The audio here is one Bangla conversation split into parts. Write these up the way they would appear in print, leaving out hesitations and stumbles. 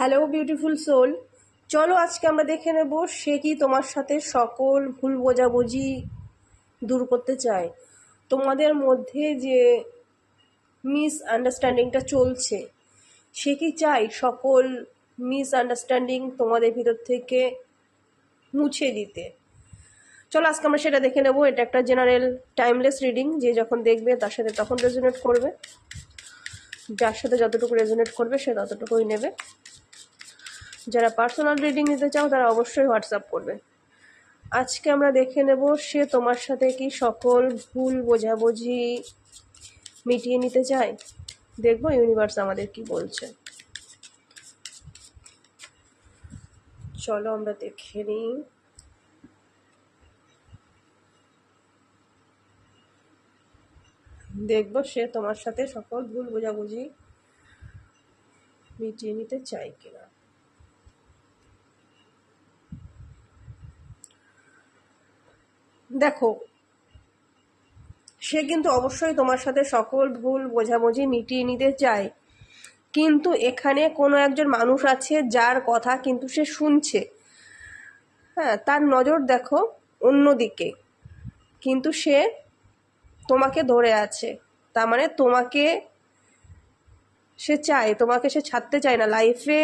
হ্যালো বিউটিফুল সোল, চলো আজকে আমরা দেখে নেব সে কি তোমার সাথে সকল ভুল বোঝাবুঝি দূর করতে চায়। তোমাদের মধ্যে যে মিসআন্ডারস্ট্যান্ডিংটা চলছে, সে কি চায় সকল মিসআন্ডারস্ট্যান্ডিং তোমাদের ভিতর থেকে মুছে দিতে। চলো আজকে আমরা সেটা দেখে নেব। এটা একটা জেনারেল টাইমলেস রিডিং, যে যখন দেখবে তার সাথে তখন রেজোনেট করবে, যার সাথে যতটুকু রেজোনেট করবে সে ততটুকুই নেবে। যারা পার্সোনাল রিডিং নিতে চাও তারা অবশ্যই হোয়াটসঅ্যাপ করবে। আজকে আমরা দেখে নেব সে তোমার সাথে কি সকল ভুল বোঝাবুঝি মিটিয়ে নিতে চায়। দেখবো ইউনিভার্স আমাদের কি বলছে। চলো আমরা দেখে নিই। দেখবো সে তোমার সাথে সকল ভুল বোঝাবুঝি মিটিয়ে নিতে চায় কিনা। দেখো, সে কিন্তু অবশ্যই তোমার সাথে সকল ভুল বোঝাবুঝি মিটিয়ে নিতে চায়, কিন্তু এখানে কোনো একজন মানুষ আছে যার কথা কিন্তু সে শুনছে। হ্যাঁ, তার নজর দেখো অন্যদিকে, কিন্তু সে তোমাকে ধরে আছে। তার মানে তোমাকে সে চায়, তোমাকে সে ছাড়তে চায় না। লাইফে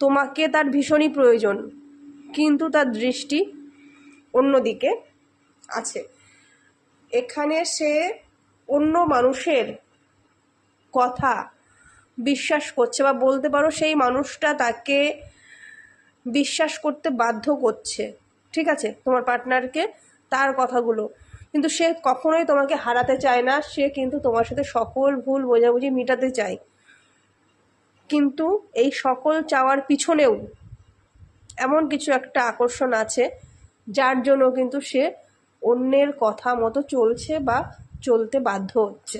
তোমাকে তার ভীষণই প্রয়োজন, কিন্তু তার দৃষ্টি অন্যদিকে আছে। এখানে সে অন্য মানুষের কথা বিশ্বাস করছে, বা বলতে পারো সেই মানুষটা তাকে বিশ্বাস করতে বাধ্য করছে। ঠিক আছে, তোমার পার্টনারকে, তার কথাগুলো। কিন্তু সে কখনোই তোমাকে হারাতে চায় না, সে কিন্তু তোমার সাথে সকল ভুল বোঝাবুঝি মেটাতে চায়। কিন্তু এই সকল চাওয়ার পিছনেও এমন কিছু একটা আকর্ষণ আছে, যার জন্য কিন্তু সে অন্যের কথা মতো চলছে বা চলতে বাধ্য হচ্ছে।